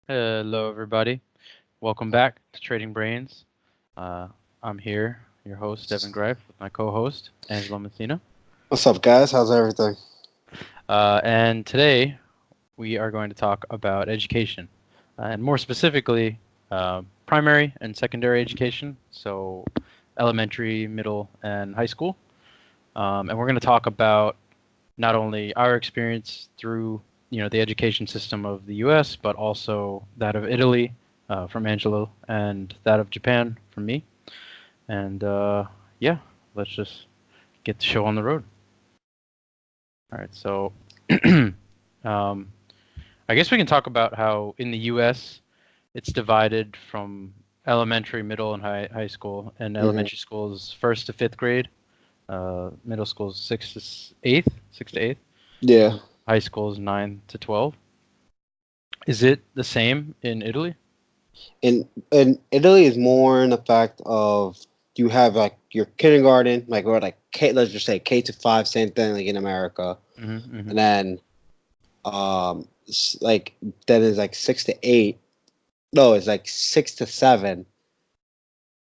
Hello, everybody. Welcome back to Trading Brains. I'm here, your host, Devin Greif, with my co-host, Angelo Messina. What's up, guys? How's everything? And today, we are going to talk about education, and more specifically, primary and secondary education, so elementary, middle, and high school. And we're going to talk about not only our experience through the education system of the U.S., but also that of Italy from Angelo and that of Japan from me. And yeah, let's just get the show on the road. All right, so um, I guess we can talk about how in the U.S. it's divided from elementary, middle, and high school. And hmm elementary school is first to fifth grade. Middle school is sixth to eighth. Yeah. And high school is 9 to 12. Is it the same in Italy? In Italy is more in the fact of you have like your kindergarten, like or like K, let's just say K to 5, same thing like in America, Mm-hmm, mm-hmm. and then like then it's like 6 to 8. No, it's like 6 to 7,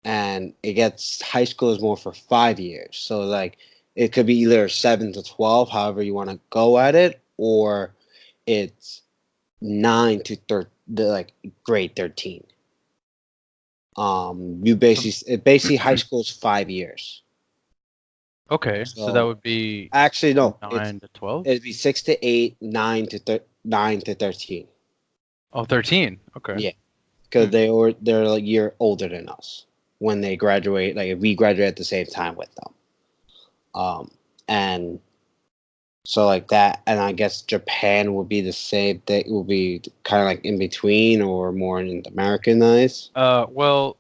and it gets high school is more for 5 years. So like it could be either 7 to 12, however you want to go at it, or it's 9 to like grade 13. You basically high school is 5 years. Okay, so that So would be actually no, it's 9 to 12. it'd be 6 to 8, 9 to 13. Oh, 13. Okay. Yeah, Hmm. because they're like a year older than us when they graduate. Like if we graduate at the same time with them. And so like that, and I guess Japan would be the same thing. Will be kind of like in between or more in Americanized. Well,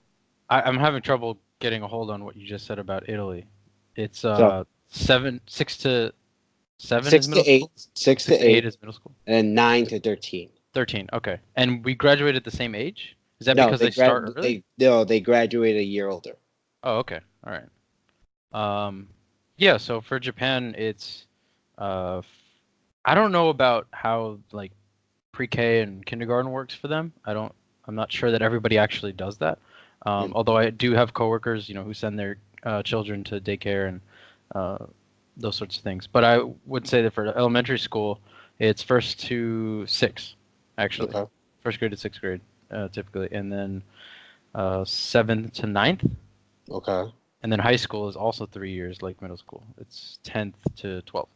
I'm having trouble getting a hold on what you just said about Italy. It's So 6 to 7 is six middle to eight, school. six Six to to eight eight, is middle school. and 9 to 13. 13. Okay, and we graduate at the same age. Is that No, because they start early? they graduate a year older. Oh, okay. All right. Yeah. So for Japan, it's uh, I don't know about how like pre-K and kindergarten works for them. I'm not sure that everybody actually does that. Mm. Although I do have coworkers, who send their children to daycare and uh, those sorts of things. But I would say that for elementary school, it's first to six, actually, Okay. first grade to sixth grade, typically, and then seventh to ninth, Okay. and then high school is also 3 years, like middle school. It's 10th to 12th.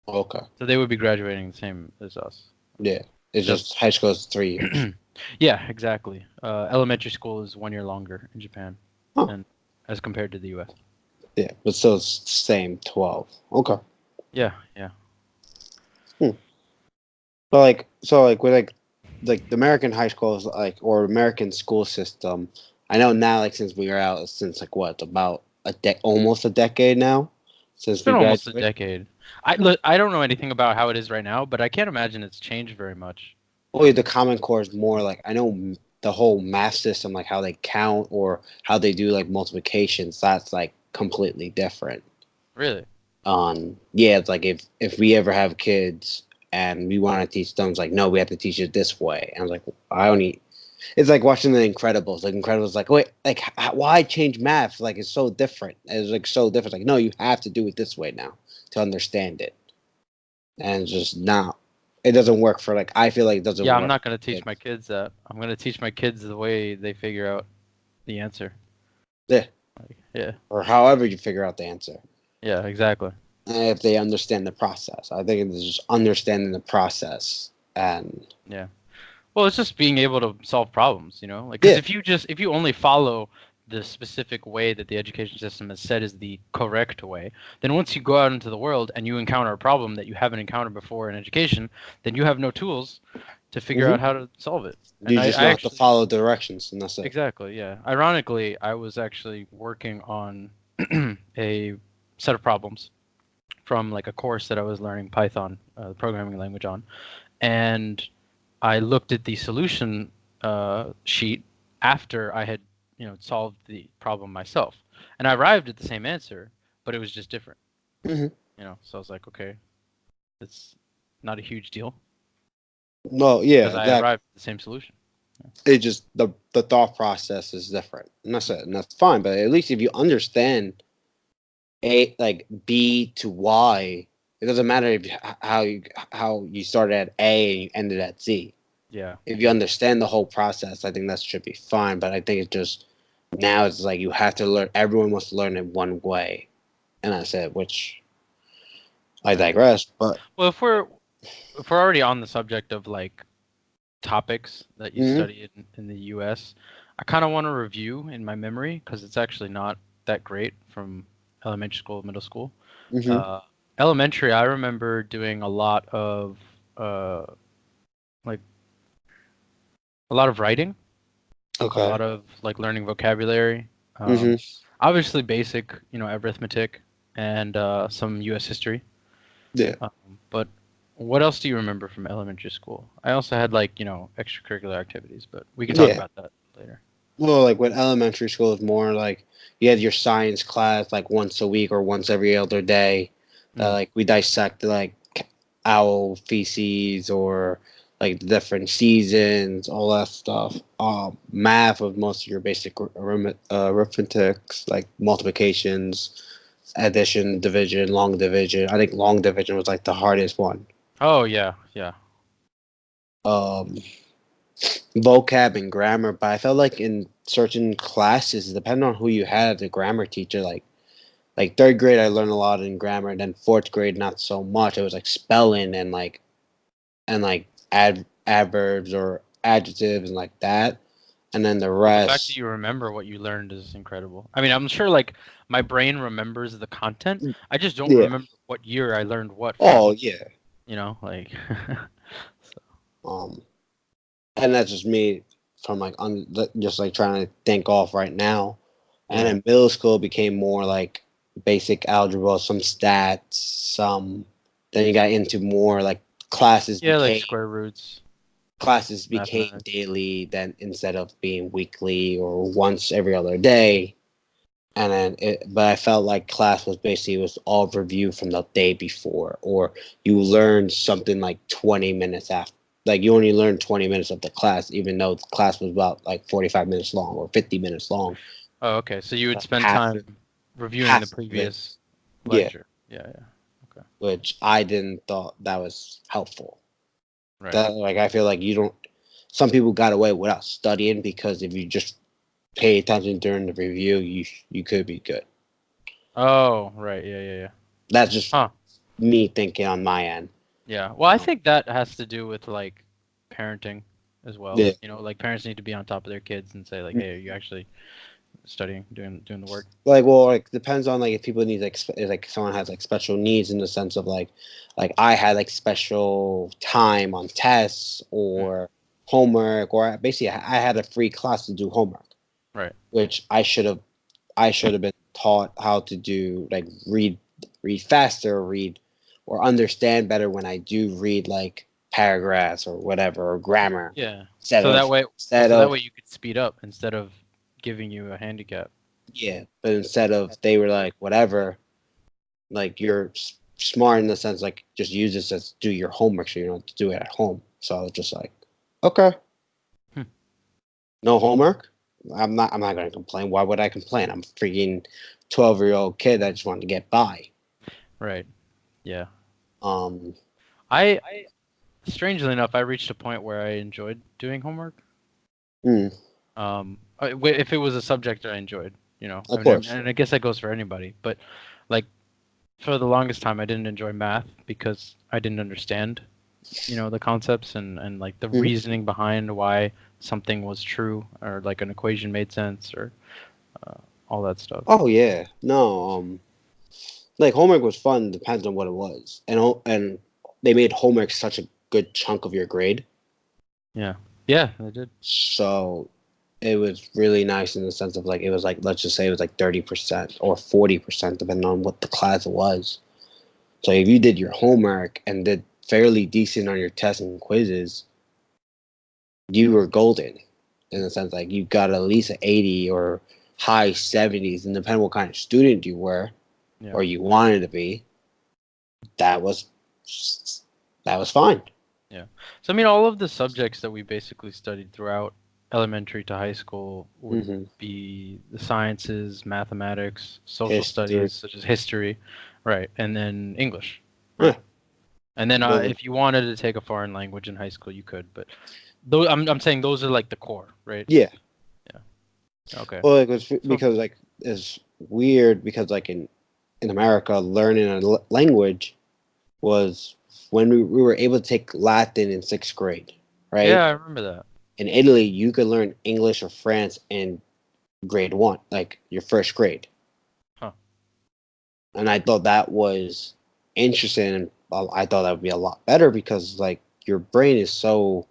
Okay. So they would be graduating the same as us. Yeah. It's Just just high school is 3 years. yeah, exactly. Elementary school is 1 year longer in Japan, Huh. and as compared to the U.S. Yeah, but still it's the same 12. Okay. Yeah, yeah. Hmm. So like with like the American high schools like or American school system. I know now like since we were out since like what about almost a decade now It's since been we almost a graduated. decade. I don't know anything about how it is right now, but I can't imagine it's changed very much. Only the Common Core is more like I know the whole math system, like how they count or how they do like multiplications. That's like completely different. Really? Yeah, it's like if we ever have kids and we want to teach them, it's like no, we have to teach it this way. And I was like, I only. It's like watching The Incredibles. Like Incredibles, like wait, like why change math? Like it's so different. It's like so different. Like no, you have to do it this way now to understand it. And it's just now, it doesn't work for like I feel like it doesn't Yeah, I'm work not gonna for teach my kids. kids that. I'm gonna teach my kids the way they figure out the answer. Yeah, Like, yeah, or however you figure out the answer. yeah, exactly. If they understand the process, I think it's just understanding the process. And Yeah. Well, it's just being able to solve problems, like because yeah, if you only follow the specific way that the education system has said is the correct way, then once you go out into the world and you encounter a problem that you haven't encountered before in education, then you have no tools to figure hmm out how to solve it. And you I, just I know how to actually follow directions, and that's it. exactly, yeah. Ironically, I was actually working on a set of problems from like a course that I was learning Python, the programming language on, and I looked at the solution sheet after I had, solved the problem myself, and I arrived at the same answer, but it was just different. hmm So I was like, okay, it's not a huge deal No, yeah, because I exactly. arrived at the same solution. It just the thought process is different, and that's it, and that's fine. But at least if you understand A, like B to Y, it doesn't matter if how you started at A and you ended at Z. Yeah. If you understand the whole process, I think that should be fine. But I think it's just now it's like you have to learn. Everyone must learn it one way, and that's it. Which I Yeah. digress. But Well, if we're already on the subject of like topics that you hmm study in the U.S., I kind of want to review in my memory because it's actually not that great from elementary school, middle school. hmm Uh, Elementary, I remember doing uh, like a lot of writing, a okay, lot of like learning vocabulary. hmm Obviously, basic, arithmetic and some U.S. history. yeah. Um, but what else do you remember from elementary school? I also had like, extracurricular activities, but we can talk Yeah. about that later. Well, like when elementary school is more like you had your science class like once a week or once every other day. That Mm. like we dissect like owl feces or like the different seasons, all that stuff. Math was most of your basic arithmetics, like multiplications, addition, division, long division. I think long division was like the hardest one. Oh yeah, yeah. Um, vocab and grammar, but I felt like in certain classes, depending on who you had as a grammar teacher, like third grade I learned a lot in grammar, and then fourth grade not so much. It was like spelling and like adverbs or adjectives and like that, and then the Well, the fact that rest. you remember what you learned is incredible. I mean, I'm sure like my brain remembers the content. I just don't Yeah. remember what year I learned what Oh from, yeah. like so, Um, and that's just me from like just like trying to think off right now. And yeah. in middle school, it became more like basic algebra, some stats, some. Then you got into more like classes Yeah, like became square roots, classes became mathematics. daily. Then instead of being weekly or once every other day, and then but I felt like class was basically was all review from the day before, or you learned something like 20 minutes after. Like you only learned 20 minutes of the class, even though the class was about like 45 minutes long or 50 minutes long. Oh, okay. So you would Like spend half time reviewing the half of it, previous yeah, lecture. Yeah, yeah. Okay. which I didn't thought that was helpful. Right. That like I feel like you don't. Some people got away without studying because if you just pay attention during the review, you could be good. Oh, right. Yeah, yeah, yeah. That's just Huh. me thinking on my end. Yeah. Well, I think that has to do with like parenting as well. Yeah. Like parents need to be on top of their kids and say like, "Hey, are you actually studying, doing the work?" Like well like depends on like if people need like like someone has like special needs in the sense of like I had like special time on tests Mm, or homework or basically I had a free class to do homework, right. which I should have been taught how to do like read faster, read or understand better when I do read like paragraphs or whatever or grammar Yeah. instead So that of way, well, instead so that of way you could speed up instead of giving you a handicap. yeah, but instead of they were like whatever, like you're smart in the sense like just use this as do your homework so you don't have to do it at home. So I was just like, okay, Hmm. no homework. I'm not gonna complain. Why would I complain? I'm a freaking 12-year-old kid that just wanted to get by. Right. Yeah. Um, I Strangely enough, I reached a point where I enjoyed doing homework. mm, If it was a subject I enjoyed, of I mean, course. and I guess that goes for anybody. But like for the longest time, I didn't enjoy math because I didn't understand, the concepts and like the Mhm. reasoning behind why something was true or like an equation made sense or all that stuff. Oh yeah, no. Like homework was fun. Depends on what it was, and they made homework such a good chunk of your grade. Yeah. Yeah, I did. So it was really nice in the sense of like it was like let's just say it was like 30% or 40% depending on what the class was. So if you did your homework and did fairly decent on your tests and quizzes, you were golden in the sense like you got at least an 80 or high 70s, and depending what kind of student you were Yeah. or you wanted to be, that was that was fine. Yeah. So I mean, all of the subjects that we basically studied throughout. elementary to high school would Mm-hmm. be the sciences, mathematics, social History. studies such as history, right, and then English, right. Yeah. And then Those are, if you wanted to take a foreign language in high school, you could, but those I'm saying those are like the core, right? yeah. Yeah. Okay. Well, it was So because like it's weird because like in America, learning a language was when we were able to take Latin in sixth grade, yeah, right? I remember that. In Italy, you could learn English or France in grade one, like your first grade. Huh. And I thought that was interesting, and I thought that would be a lot better because like your brain is so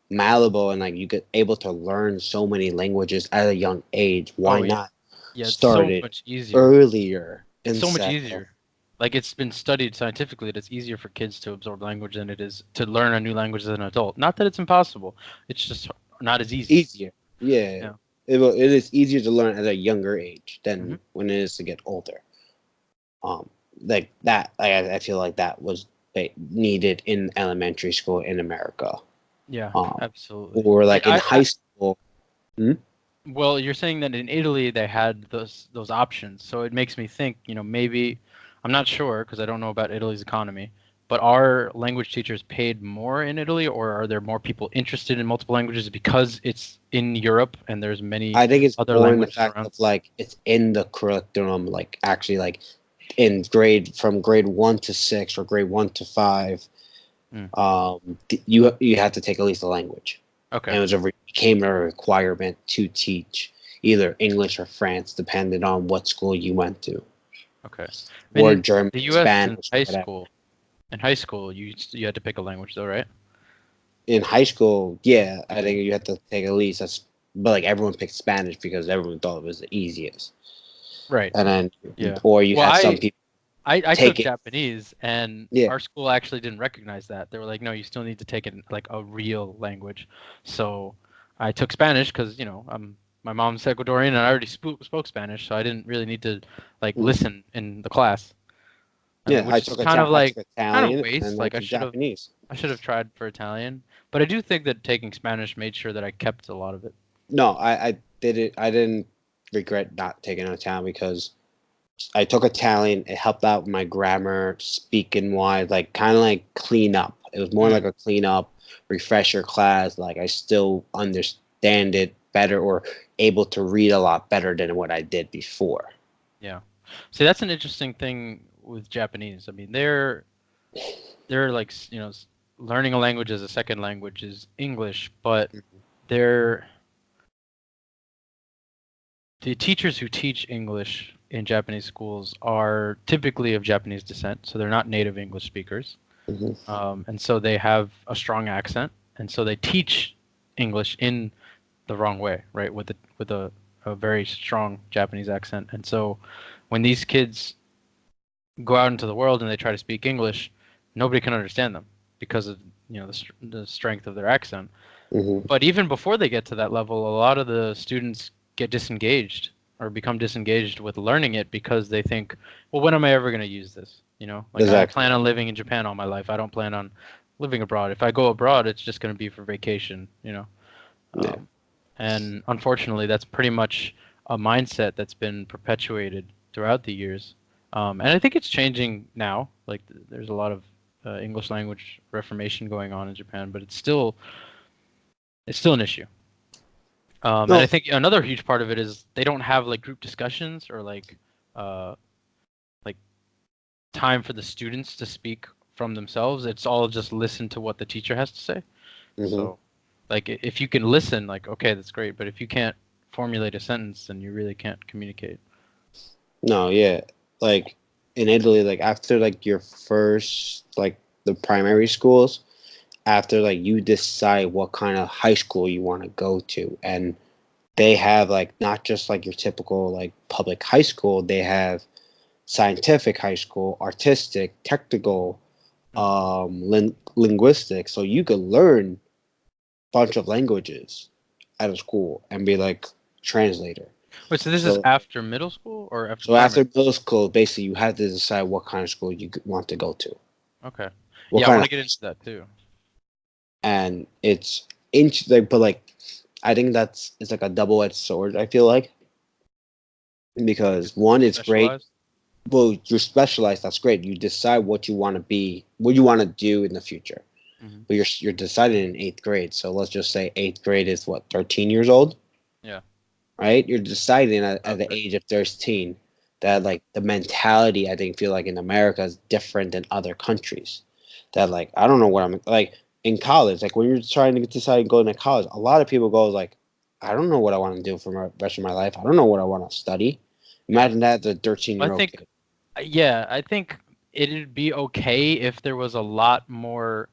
malleable and like you get able to learn so many languages at a young age. Why Oh yeah. not Yeah, it's start so it much easier. earlier It's so much instead of easier. Like it's been studied scientifically that it's easier for kids to absorb language than it is to learn a new language as an adult. Not that it's impossible. It's just not as easy. easier? Yeah, Yeah. it is easier to learn at a younger age Hmm. than when it is to get older. Um, like that, I feel like that was needed in elementary school in America. Yeah, Um, absolutely. or like in high school. Hmm? Well, you're saying that in Italy they had those options, so it makes me think, maybe I'm not sure because I don't know about Italy's economy, but are language teachers paid more in Italy, or are there more people interested in multiple languages because it's in Europe and there's many I think it's other more in the languages fact around? of like it's in the curriculum, like actually like in grade from grade 1 to 6 or grade 1 to 5. Mm, You had to take at least a language, okay, and it was became a requirement to teach either English or France, depending on what school you went to, okay. I mean, or in German, the U.S. Spanish, or whatever. in high school, you had to pick a language though, right? In high school, yeah, I think you had to take at least that's, but like everyone picked Spanish because everyone thought it was the easiest, Right. and then Yeah. or you Well, had some people I took take it, Japanese, and yeah. our school actually didn't recognize that. They were like, "No, you still need to take it like a real language." So I took Spanish because my mom's Ecuadorian, and I already spoke Spanish, so I didn't really need to like Mhm. listen in the class. Yeah, Which is I took kind of Italian and waste. I Like took Japanese. I should have tried for Italian, but I do think that taking Spanish made sure that I kept a lot of it. No, I did it. I didn't regret not taking Italian because I took Italian. It helped out my grammar, speaking wise, like kind of like clean up. It was more Mm, like a clean up, refresher class. Like I still understand it better or able to read a lot better than what I did before. yeah. See, that's an interesting thing with Japanese. I mean, they're like learning a language as a second language is English, but they're the teachers who teach English in Japanese schools are typically of Japanese descent, so they're not native English speakers, Hmm. and so they have a strong accent, and so they teach English in the wrong way, right? With a very strong Japanese accent, and so when these kids go out into the world and they try to speak English, nobody can understand them because of the strength of their accent. Hmm. But even before they get to that level, a lot of the students get disengaged or become disengaged with learning it because they think, well, when am I ever going to use this? Like I Exactly. plan on living in Japan all my life. I don't plan on living abroad. If I go abroad, it's just going to be for vacation. Yeah. Um, and unfortunately, that's pretty much a mindset that's been perpetuated throughout the years. And I think it's changing now. Like there's a lot of English language reformation going on in Japan, but it's still an issue. And I No. think another huge part of it is they don't have like group discussions or uh, like time for the students to speak from themselves. It's all just listen to what the teacher has to say. Hmm. So, like, if you can listen, like, okay, that's great. But if you can't formulate a sentence, then you really can't communicate. No. Yeah. Like in Italy, like after like your first like the primary schools, after like you decide what kind of high school you want to go to, and they have like not just like your typical like public high school, they have scientific high school, artistic, technical, Hmm. linguistic, so you could learn a bunch of languages at a school and be like translator. Wait, so this is So after middle school or after so after primary? middle school, basically you have to decide what kind of school you want to go to, Okay. what Yeah, I kind want of to get into that too. and it's interesting, but like I think it's like a double-edged sword. I feel like because one, it's great. Specialized. Well, you're specialized. That's great. You decide what you want to be, what you want to do in the future. Hmm. But you're deciding in eighth grade. So let's just say eighth grade is what, 13 years old, Yeah. right? You're deciding at the Okay. age of 13 that Hmm. like the mentality I think feel like in America is different than other countries. That like I don't know what I'm like in college. Like when you're trying to decide going to college, a lot of people go like, I don't know what I want to do for the rest of my life. I don't know what I want to study. Yeah. Imagine that as a 13 I year old think. kid. Yeah, I think it'd be okay if there was a lot more,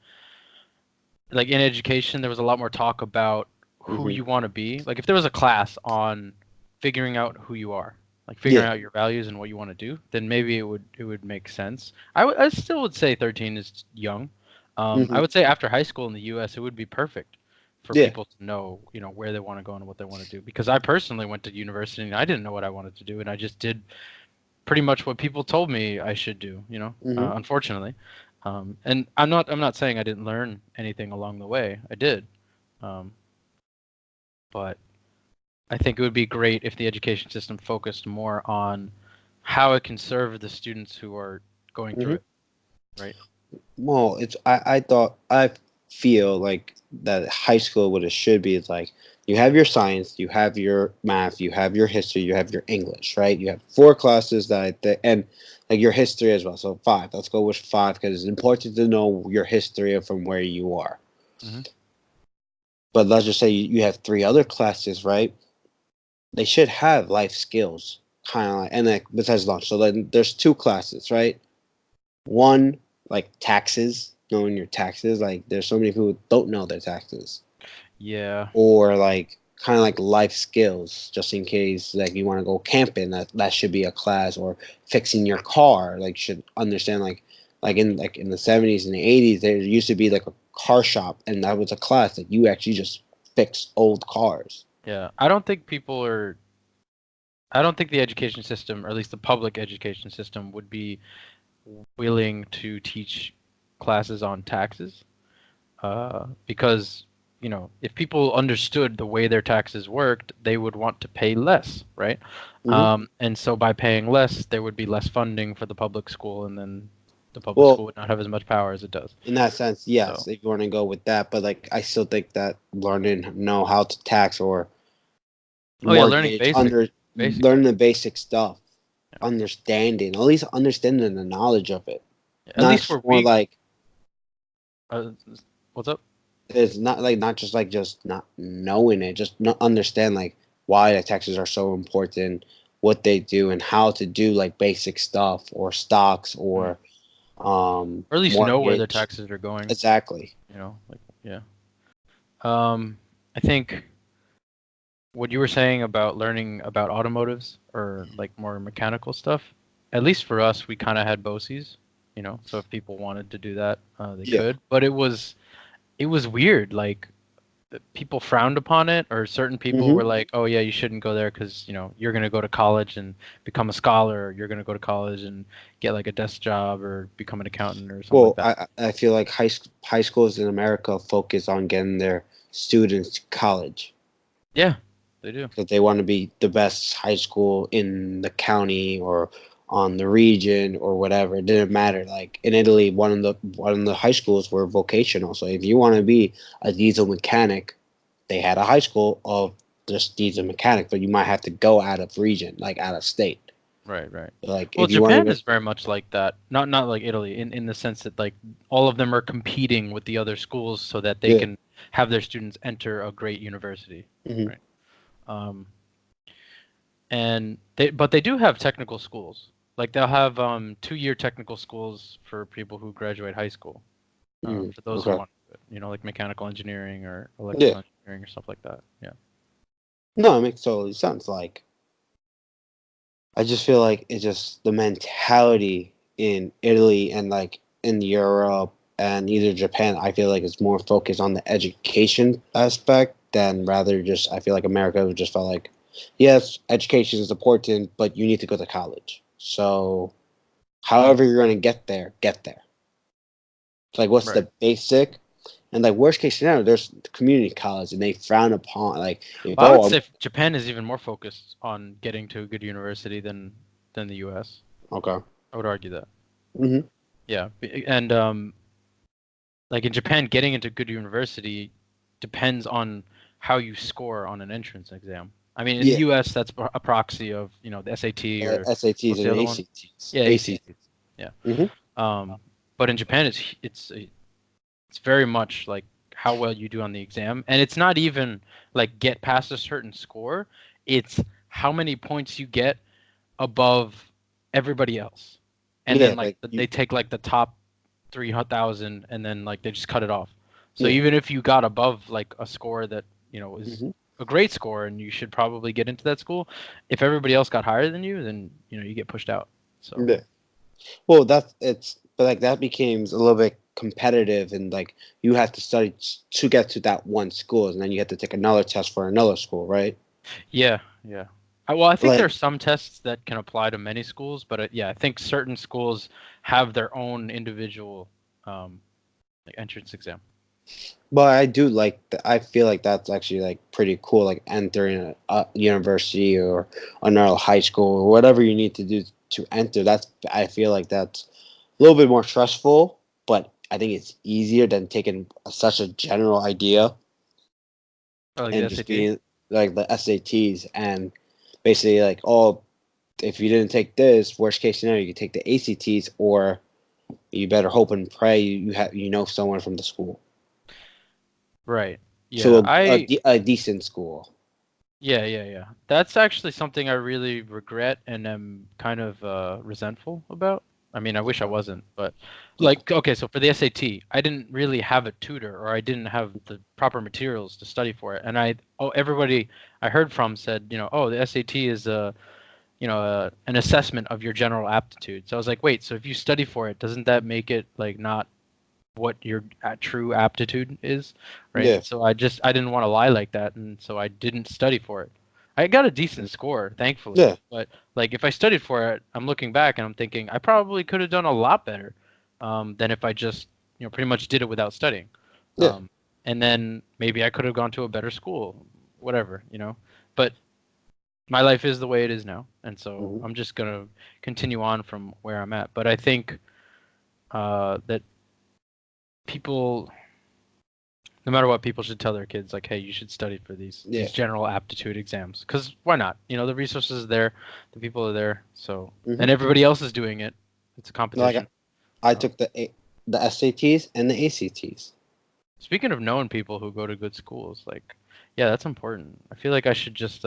like in education, there was a lot more talk about who Hmm. you want to be. Like if there was a class on figuring out who you are, like figuring Yeah. out your values and what you want to do, then maybe it would make sense. I still would say 13 is young. I Hmm. would say after high school in the U.S. it would be perfect for Yeah. people to know, where they want to go and what they want to do. Because I personally went to university and I didn't know what I wanted to do, and I just did pretty much what people told me I should do, Hmm. unfortunately. And I'm not saying I didn't learn anything along the way. I did. Um, but I think it would be great if the education system focused more on how it can serve the students who are going through Hmm. it, right? Well, I thought I feel like that high school what it should be is like you have your science, you have your math, you have your history, you have your English, right? You have four classes and like your history as well. So five. Let's go with five because it's important to know your history from where you are. Hmm. But let's just say you have three other classes, right? They should have life skills, kind of like and like besides lunch. So then there's two classes, right? One, like taxes, knowing your taxes. Like there's so many people who don't know their taxes. Yeah, Or like kind of like life skills, just in case like you want to go camping. That should be a class. Or fixing your car. Like should understand like in the 70s and the 80s there used to be like a car shop and that was a class that you actually just fix old cars. yeah. I don't think the education system, or at least the public education system, would be willing to teach classes on taxes. Because if people understood the way their taxes worked, they would want to pay less, right? Hmm. And so by paying less, there would be less funding for the public school, and then the public Well, school would not have as much power as it does. in that sense, So, yes, if you want to go with that, but like I still think that learning know how to tax or oh yeah, learning mortgage basic learning tax. the basic stuff, Yeah. understanding at least understanding the knowledge of it, At least not where more we, like uh, what's up? it's not like not just like just not knowing it, just not understand like why the taxes are so important, what they do, and how to do like basic stuff or stocks Mm. or Or at least know where their mortgage. taxes are going. Exactly. Like yeah. I think what you were saying about learning about automotives or like more mechanical stuff, at least for us, we kind of had BOCES, so if people wanted to do that, they Yeah. could. But it was weird. Like people frowned upon it, or certain people Hmm. were like, "Oh yeah, you shouldn't go there because you're gonna go to college and become a scholar, or you're gonna go to college and get like a desk job or become an accountant or something like Well, that." I feel like high schools in America focus on getting their students to college Yeah, they do. because they want to be the best high school in the county or on the region or whatever. It didn't matter. Like in Italy, one of the high schools were vocational. So if you want to be a diesel mechanic, they had a high school of just diesel mechanic, but you might have to go out of region, like out of state. Right, right. Like Well, if you want to Japan go, is very much like that. Not like Italy in the sense that like all of them are competing with the other schools so that they yeah. can have their students enter a great university, Hmm. right? Um, but they do have technical schools. Like they'll have 2-year technical schools for people who graduate high school. Hmm. For those who Okay. want, like mechanical engineering or Yeah. electrical engineering or stuff like that. Yeah. No, it makes totally sense. Like I just feel like it's just the mentality in Italy and like in Europe and either Japan. I feel like it's more focused on the education aspect than rather just. I feel like America just felt like, yes, education is important, but you need to go to college. So, however you're going to get there, get there. It's like, what's Right. the basic? And like worst case scenario, there's community college, and they frown upon like if Well, I would say Japan is even more focused on getting to a good university than the U.S. okay, I would argue that. hmm Yeah, and like in Japan, getting into good university depends on how you score on an entrance exam. I mean, in the yeah, U.S., that's a proxy of the SAT or SATs what's the and other one? ACTs, Yeah, ACTs. ACT. Yeah. hmm But in Japan, it's very much like how well you do on the exam, and it's not even like get past a certain score. It's how many points you get above everybody else, and Yeah, then like like you. they take like the top 3,000, and then like they just cut it off. So Yeah. even if you got above like a score that is hmm a great score and you should probably get into that school, if everybody else got higher than you, then you get pushed out. So Yeah. Well, but like that became a little bit competitive, and like you have to study to get to that one school, and then you have to take another test for another school, right? yeah, yeah. Well, I think Like, there's some tests that can apply to many schools, but yeah, I think certain schools have their own individual um, like entrance exam. but I do like. I feel like that's actually like pretty cool. Like entering a university or another high school or whatever you need to do to enter. I feel like that's a little bit more stressful, but I think it's easier than taking such a general idea Oh, like the and just SAT? being like the SATs and basically like, oh, if you didn't take this, worst case scenario, you could take the ACTs, or you better hope and pray you know someone from the school, Right. Yeah. so a decent school. Yeah. That's actually something I really regret and am kind of resentful about. I mean, I wish I wasn't, but Yeah, like, okay, so for the SAT, I didn't really have a tutor or I didn't have the proper materials to study for it. And everybody I heard from said, oh, the SAT is an assessment of your general aptitude. So I was like, wait, so if you study for it, doesn't that make it like not what your true aptitude is, right? yeah, So I didn't want to lie like that, and so I didn't study for it. I got a decent score, thankfully, yeah, but like if I studied for it, I'm looking back and I'm thinking I probably could have done a lot better than if I just pretty much did it without studying. yeah. Um, and then maybe I could have gone to a better school, whatever. But my life is the way it is now, and so hmm I'm just gonna continue on from where I'm at. But I think that people no matter what, people should tell their kids like, hey, you should study for these Yeah. these general aptitude exams because why not? The resources are there, the people are there, so hmm and everybody else is doing it. It's a Like competition. I So took the SATs and the ACTs. speaking of knowing people who go to good schools, like yeah, that's important. I feel like I should just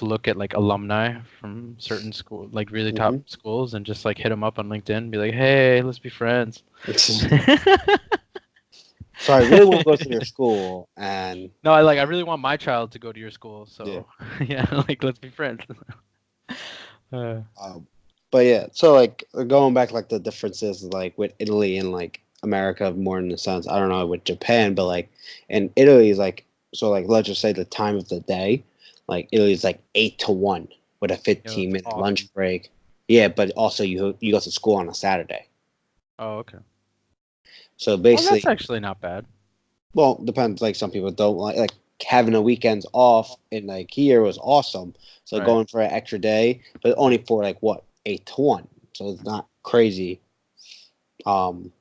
look at like alumni from certain school, like really top hmm schools, and just like hit them up on LinkedIn, and be like, hey, let's be friends. So I really want to go to their school, and No, I really want my child to go to your school, yeah. so yeah, like let's be friends. Uh, Um, but yeah, so like going back, like the differences like with Italy and like America more in the sense, I don't know with Japan, but like in Italy is like, so like let's just say the time of the day, like Italy is like 8 to 1 with a fifteen that's minute awesome. lunch break. Yeah, but also you go to school on a Saturday. Oh, okay. So Oh, that's basically, actually not bad. well, depends. Like some people don't like having the weekends off in like here was awesome. So Right. going for an extra day, but only for like what 8 to 1. So it's not crazy. Um,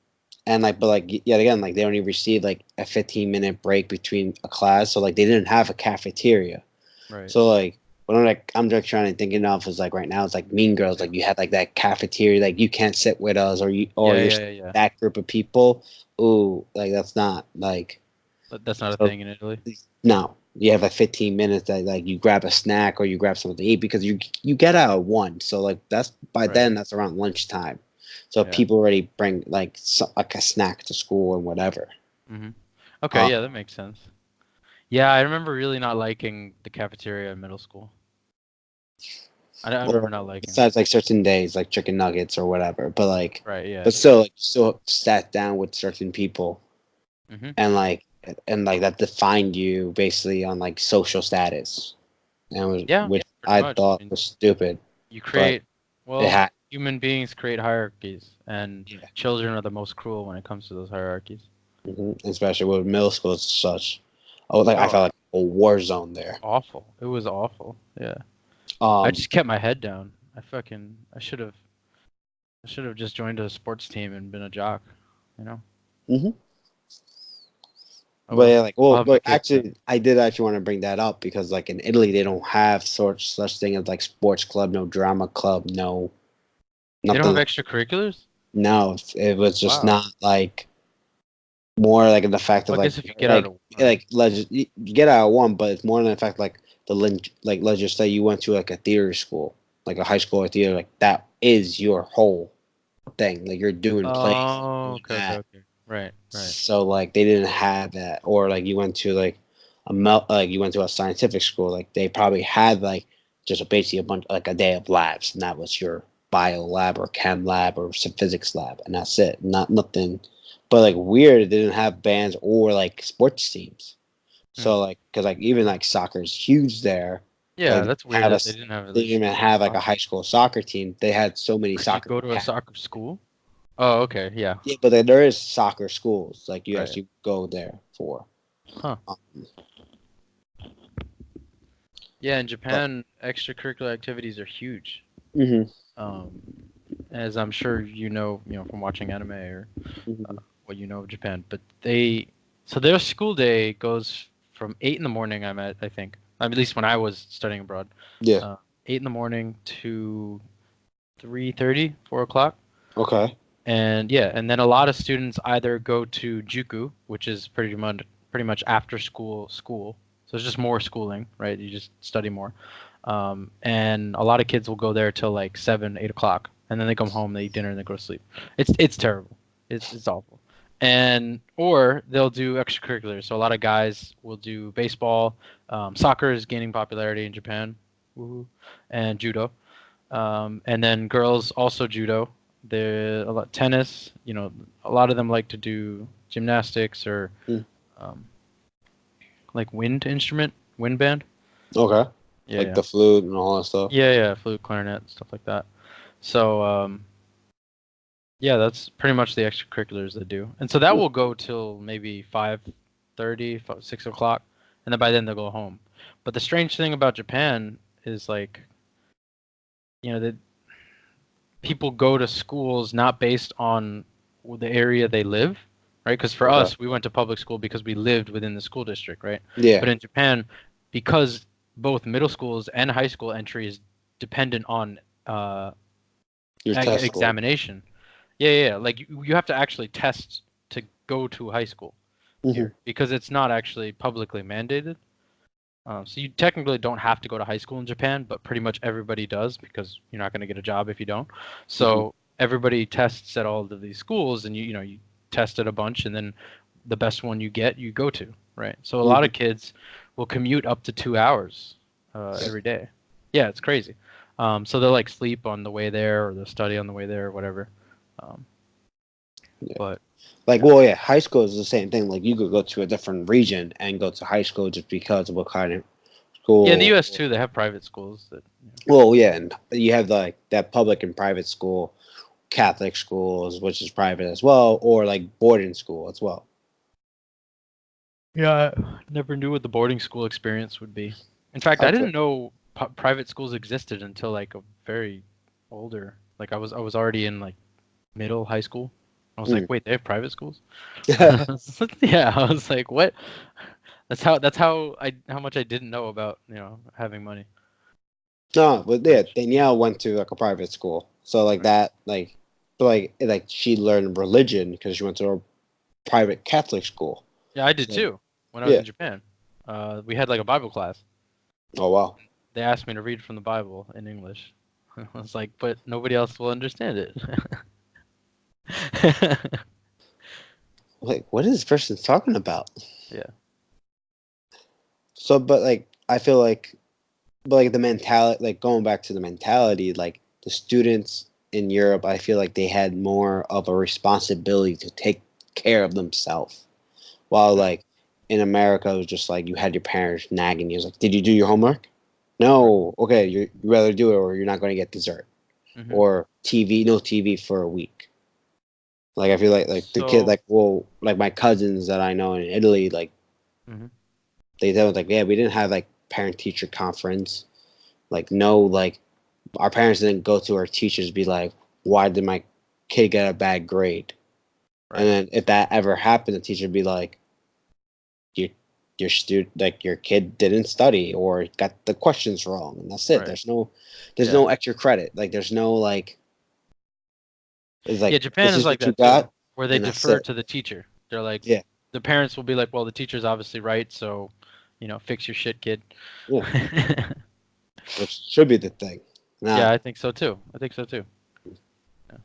and like, but like yet again, like they only received like a 15-minute break between a class, so like they didn't have a cafeteria. Right. So like what I'm just trying to thinking of is like right now it's like Mean Girls, like you had like that cafeteria, like you can't sit with us or Yeah, you're yeah, yeah. that group of people. Ooh, like that's not like But that's not a so thing in Italy. no. You have like 15 minutes that like you grab a snack or you grab something to eat because you get out at 1. So like that's by Right. then that's around lunchtime. So Yeah. people already bring like like a snack to school and whatever. Mhm. Okay, Uh, yeah, that makes sense. Yeah, I remember really not liking the cafeteria in middle school. I remember or not liking that. besides like certain days like chicken nuggets or whatever, but like Right, yeah. but still like still sat down with certain people Mhm. and like that defined you basically on like social status and Yeah, which pretty I much. I thought mean, was stupid, you but create it well, had human beings create hierarchies and yeah. children are the most cruel when it comes to those hierarchies. Especially with middle school, it's such. Oh, like I Oh, felt like a war zone there. awful. It was awful. Yeah. I Um, just kept my head down. I should have just joined a sports team and been a jock, you know? hmm Oh But well. yeah, like, I'll well, have a but kid soon. actually, I did actually want to bring that up because, like, in Italy, they don't have such thing as like sports club, no drama club, no They don't nothing. have extracurriculars? No, it was just Wow. not like more like in the fact of Well, I like guess if you get out of one. you get out of one, but it's more than the fact like like let's just say you went to like a theater school, like a high school or theater, like that is your whole thing. Like you're doing plays, Oh, doing okay, okay, that. okay. Right, right. So like they didn't have that, or like you went to like like you went to a scientific school, like they probably had like just basically a bunch like a day of labs, and that was your bio lab or chem lab or some physics lab, and that's it. Not nothing, but like weird, they didn't have bands or like sports teams. Hmm. So like, cause like even like soccer is huge there, but Yeah, like that's weird that they didn't have they like didn't even schools have like a soccer. high school soccer team. They had so many Could you soccer go to a academies. soccer school? Oh, okay, yeah. Yeah, but then there is soccer schools like you Right. actually go there for. Huh. Um, Yeah, in but Japan, extracurricular activities are huge. hmm Um, as I'm sure you know from watching anime or hmm what you know of Japan. But so their school day goes from 8 in the morning. I think, at least when I was studying abroad, yeah, 8 in the morning to 3:30, 4 o'clock. okay, And yeah, and then a lot of students either go to Juku, which is pretty much after school. So it's just more schooling, right? You just study more. And a lot of kids will go there till like 7, 8 o'clock, and then they come home, they eat dinner, and they go to sleep. It's terrible. It's awful. And or they'll do extracurriculars. So a lot of guys will do baseball. Soccer is gaining popularity in Japan, woohoo, and judo. And then girls also judo. There a lot tennis. A lot of them like to do gymnastics or mm, um, like wind band. okay, Yeah, like yeah, the flute and all that stuff. yeah. Flute, clarinet, stuff like that. So yeah, that's pretty much the extracurriculars they do. And so that Mm, will go till maybe 5:30, 6 o'clock, and then by then they'll go home. But the strange thing about Japan is like that people go to schools not based on the area they live, right? Because for okay, us, we went to public school because we lived within the school district, right? yeah, But in Japan, because both middle schools and high school entry is dependent on uh, your test score. examination. Yeah. Like you have to actually test to go to high school hmm here because it's not actually publicly mandated. So you technically don't have to go to high school in Japan, but pretty much everybody does because you're not going to get a job if you don't. hmm So everybody tests at all of these schools, and you test it a bunch, and then the best one you get, you go to, right? So a lot hmm of kids will commute up to 2 hours every day. Yeah, it's crazy. So they'll like sleep on the way there, or they'll study on the way there, or whatever. Um, Yeah, but like yeah, well, yeah, high school is the same thing. Like you could go to a different region and go to high school just because of what kind of yeah. In the school. U.S. too, they have private schools that. Well, yeah, and you have like that public and private school, Catholic schools, which is private as well, or like boarding school as well. Yeah, I never knew what the boarding school experience would be. In fact, I Okay. didn't know private schools existed until like a very older. Like I was already in like middle high school. I was like, Mm. wait, they have private schools? Yeah, I was like, what? That's how much I didn't know about having money. No, but yeah, Rich. Danielle went to like a private school, so like Right. that, like she learned religion because she went to a private Catholic school. Yeah, I did So too when I was yeah. in Japan. We had like a Bible class. Oh wow. They asked me to read from the Bible in English. I was like, but nobody else will understand it. Like, what is this person talking about? Yeah. So, but like, I feel like, but like the mentality, like going back to the mentality, like the students in Europe, I feel like they had more of a responsibility to take care of themselves. While Hmm. like in America, it was just like you had your parents nagging you. It's like, did you do your homework? Right. No. Okay, you rather do it or you're not going to get dessert. Hmm. Or TV, no TV for a week. Like I feel like the kid So, like my cousins that I know in Italy, like mhm. they tell us like, yeah, we didn't have like parent teacher conference. Like no, like our parents didn't go to our teachers be like, why did my kid get a bad grade? And Right, then if that ever happened, the teacher would be like, your your kid didn't study or got the questions wrong, and that's it. right. There's Yeah. no extra credit. Like there's no like it's Yeah, like Japan this is is like what you that too, got, where they and that's defer it. to the teacher. They're like, Yeah, the parents will be like, well, the teacher's obviously right, so, fix your shit, kid. yeah, which should be the thing. Yeah, Not, I think so too. I think so too. Yeah.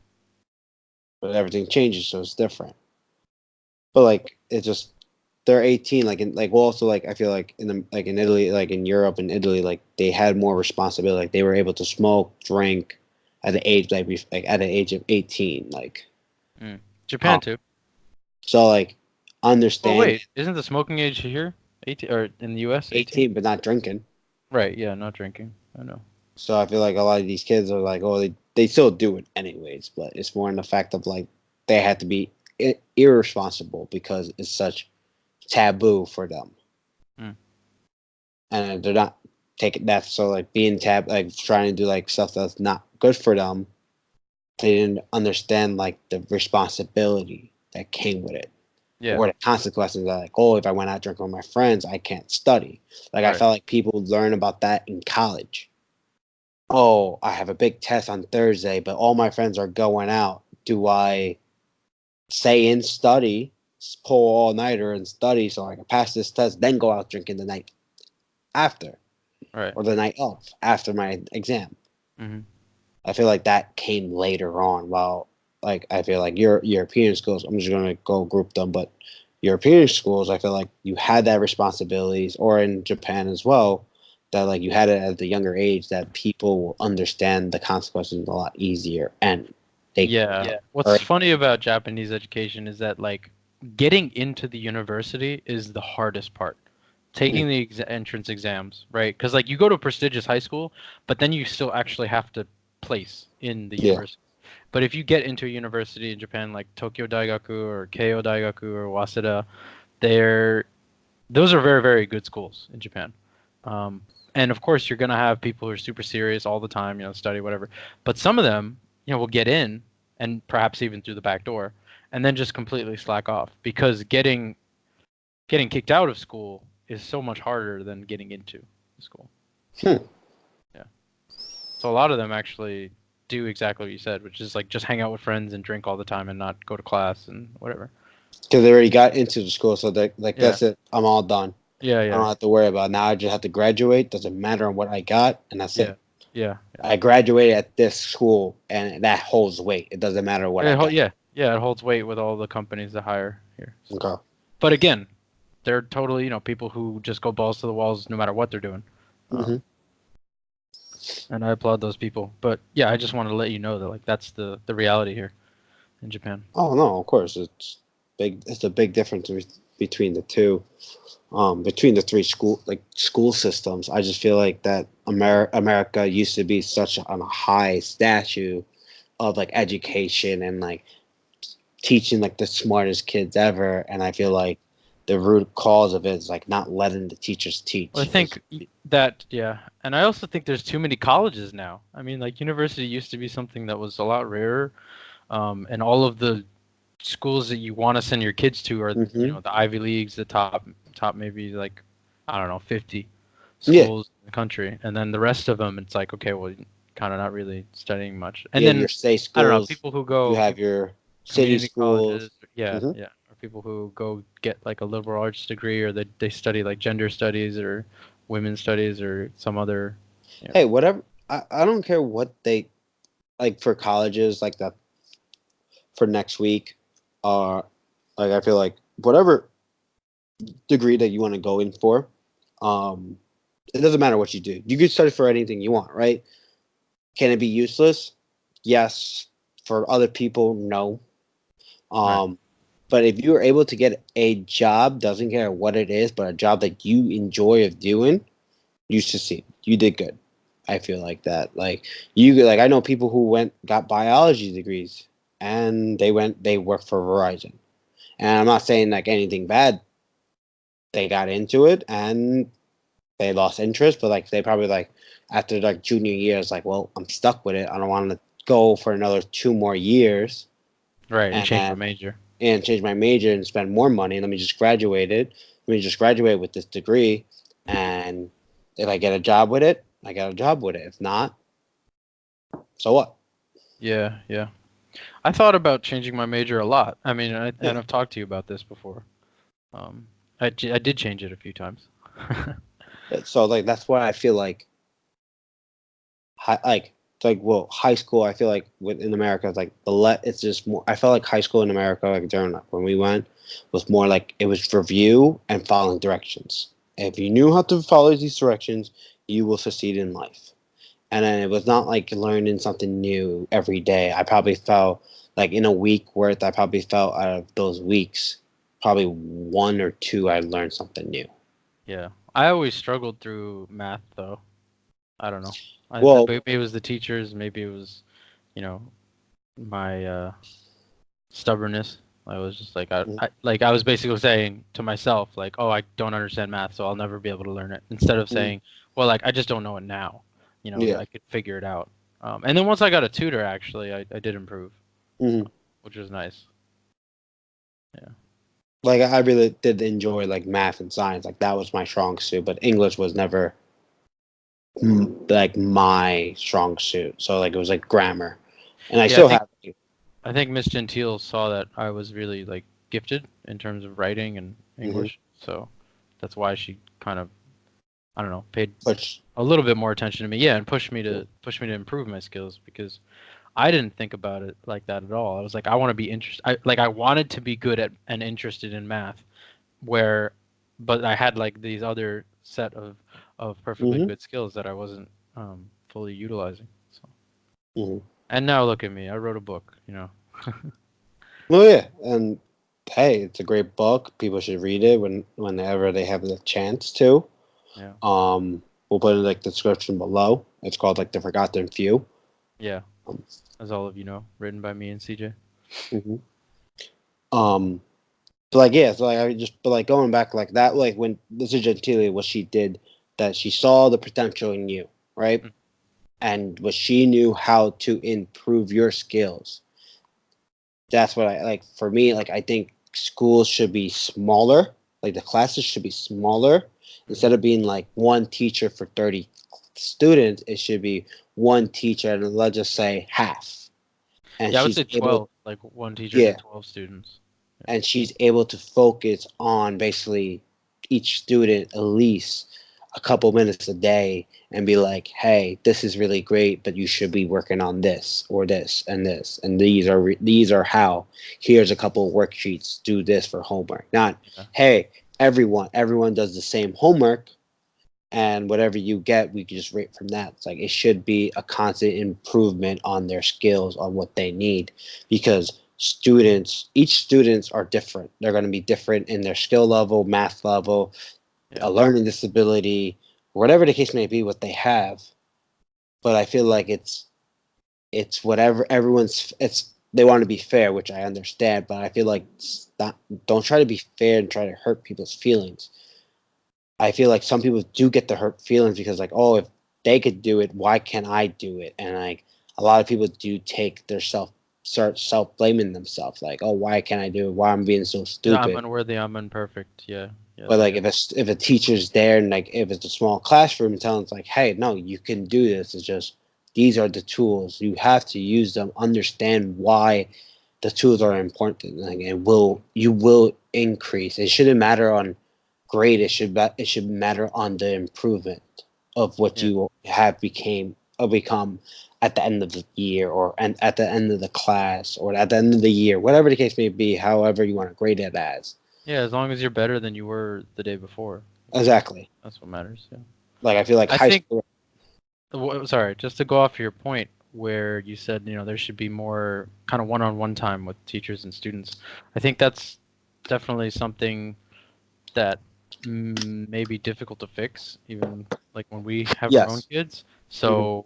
but everything changes, so it's different. But like it's just they're 18. Like in like well, also like I feel like in the like in Italy, like in Europe and Italy, like they had more responsibility. Like they were able to smoke, drink at the age like at the age of 18. Like Mm. Japan um, too. so like Well, understand wait, isn't the smoking age here 18 or in the US 18? 18, but not drinking. Right, yeah, not drinking. I know. So I feel like a lot of these kids are like, oh, they still do it anyways, but it's more in the fact of like they had to be irresponsible because it's such taboo for them, Mm. and they're not taking that. So like being like trying to do like stuff that's not good for them, they didn't understand like the responsibility that came with it. Yeah, Or the consequences that like, oh, if I went out drinking with my friends, I can't study. Like I right. felt like people learn about that in college. Oh, I have a big test on Thursday, but all my friends are going out. Do I stay in study, pull all nighter and study so I can pass this test, then go out drinking the night after Right. or the night of after my exam? Hmm. I feel like that came later on. While like I feel like European schools, I'm just gonna go group them, but European schools, I feel like you had that responsibilities, or in Japan as well, that like you had it at the younger age that people will understand the consequences a lot easier, and they Yeah. What's are funny about Japanese education is that like getting into the university is the hardest part. Taking the entrance exams, right? Because like you go to a prestigious high school, but then you still actually have to place in the yeah. university. But if you get into a university in Japan like Tokyo Daigaku or Keio Daigaku or Waseda, they're those are very, very good schools in Japan. Um, and of course, you're gonna have people who are super serious all the time, study whatever. But some of them, will get in and perhaps even through the back door, and then just completely slack off because getting kicked out of school is so much harder than getting into the school. Hmm. Yeah. So a lot of them actually do exactly what you said, which is like just hang out with friends and drink all the time and not go to class and whatever. Because they already got into the school, so they like Yeah. that's it. I'm all done. Yeah. I don't Yeah. have to worry about it. Now. I just have to graduate. Doesn't matter what I got, and that's Yeah. it. Yeah. I graduated at this school, and that holds weight. It doesn't matter what I got. Yeah, yeah, it holds weight with all the companies that hire here. So. Okay. But again, they're totally, people who just go balls to the walls no matter what they're doing. Hmm. And I applaud those people. But yeah, I just wanted to let you know that like that's the reality here in Japan. Oh no, of course it's big. It's a big difference between the two. Between the three school systems, I just feel like that America used to be such on a high statue of like education and like teaching like the smartest kids ever, and I feel like the root cause of it is like not letting the teachers Well, I teach. think that yeah, and I also think there's too many colleges now. I mean, like university used to be something that was a lot rarer, and all of the schools that you want to send your kids to are Hmm. the Ivy Leagues, the top maybe like I don't know 50 Yeah, schools in the country, and then the rest of them it's like okay, well, kind of not really studying much, and you have your then state I don't know schools, people who you go have your city community schools. colleges, yeah, Hmm. yeah, or people who go get like a liberal arts degree, or they study like gender studies or women's studies or some other, yeah, Hey, whatever. I don't care what they like for colleges like that for next week. Like I feel like whatever degree that you want to go in for, um, it doesn't matter what you do. You can study for anything you want, right? Can it be useless? Yes. For other people, no. right, Um, but if you are able to get a job, doesn't care what it is, but a job that you enjoy of doing, you succeed. You did good. I feel like that. Like you, like I know people who got biology degrees. and they worked for Verizon. And I'm not saying like anything bad. They got into it and they lost interest, but like they probably like after like junior year, it's like, well, I'm stuck with it. I don't want to go for another 2 more years Right, and change my and major. change my major and spend more money. Let me just graduate it. Let me just graduate with this degree, and if I get a job with it, I got a job with it. If not, so what? Yeah, yeah. I thought about changing my major a lot. I mean, and Yeah. I've talked to you about this before. Um, I did change it a few times. So like that's why I feel like like it's like well high school. I feel like in America it's like it's just more. I felt like high school in America like during like, when we went was more like it was review and following directions. If you knew how to follow these directions, you will succeed in life. And then it was not like learning something new every day. I probably felt like in a week worth, I probably felt out of those weeks, probably 1 or 2, I learned something new. Yeah, I always struggled through math though. I don't know. Well, Maybe it was the teachers. Maybe it was, you know, my stubbornness. I was just like I was basically saying to myself like, oh, I don't understand math, so I'll never be able to learn it. Instead of mm, saying, well, like I just don't know it now. yeah. I could figure it out. And then once I got a tutor, actually, I did improve, Hmm. which was nice. Yeah. Like I really did enjoy like math and science. Like that was my strong suit, but English was never like my strong suit. So like it was like grammar, and I Yeah, I still think have. I think Miss Gentile saw that I was really like gifted in terms of writing and Hmm. English, so that's why she kind of I don't know paid Which a little bit more attention to me. Yeah, and pushed me to improve my skills because I didn't think about it like that at all. I was like, I want to be interested. I wanted to be good at and interested in math, where, but I had like these other set of perfectly hmm good skills that I wasn't fully utilizing. So, hmm and now look at me. I wrote a book. You know. Well, yeah, and hey, it's a great book. People should read it whenever they have the chance to. Yeah. We'll put it in like the description below. It's called like The Forgotten Few. Yeah. Um, As all of you know, written by me and CJ. mhm. um, but like yeah, so like I just but like going back like that, like when this is Gentile, what she did, that she saw the potential in you, right? Mm. And what she knew how to improve your skills. That's what I like. For me, like I think schools should be smaller. Like the classes should be smaller Hmm. instead of being like one teacher for 30 students. It should be one teacher, and let's just say half. And Yeah, I would she's say able, 12, like one teacher to yeah, 12 students. and she's able to focus on basically each student at least a couple minutes a day and be like, hey, this is really great, but you should be working on this or this, and these are how. Here's a couple of worksheets. Do this for homework. Not, Yeah. hey, everyone does the same homework, and whatever you get, we can just rate from that. It's like it should be a constant improvement on their skills on what they need, because each students are different. They're going to be different in their skill level, math level, Yeah. a learning disability, whatever the case may be, what they have. But I feel like it's whatever everyone's. It's they want to be fair, which I understand, but I feel like don't try to be fair and try to hurt people's feelings. I feel like some people do get the hurt feelings because like, oh, if they could do it, why can't I do it? And like a lot of people do take their start self blaming themselves, like, oh, why can't I do it? Why I'm being so Yeah, I'm stupid? unworthy. I'm imperfect. Yeah. Yeah, But they like do. if a teacher's there and like if it's a small classroom and telling it's like, hey, no, you can do this. It's just these are the tools. You have to use them. Understand why the tools are important. Like you will increase. It shouldn't matter on grade. It should matter on the improvement of what Yeah. you have became or become at the end of the year or and at the end of the class or at the end of the year, whatever the case may be, however you want to grade it as. Yeah, as long as you're better than you were the day before. Exactly. That's what matters. Yeah. Like I feel like I high think, school. sorry, just to go off your point where you said, there should be more kind of one-on-one time with teachers and students. I think that's definitely something that may be difficult to fix, even like when we have our own Yes. kids. Hmm. So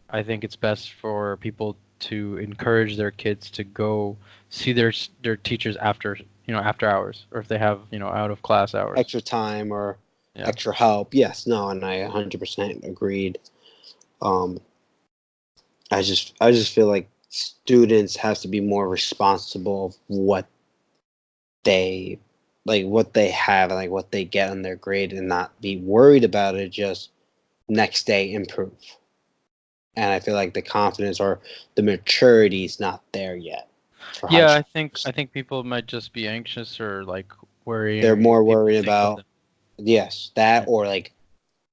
I think it's best for people. to encourage their kids to go see their teachers after after hours, or if they have out of class hours. Extra time or Yeah. extra help. Yes, no, and I 100% agreed. Um, I just feel like students have to be more responsible of they what they have and like what they get on their grade, and not be worried about it. Just next day improve. And I feel like the confidence or the maturity is not there yet for high Yeah, I school. think people might just be anxious or like They're worrying what more people worried think of about, them. yes, that, Yeah. or like,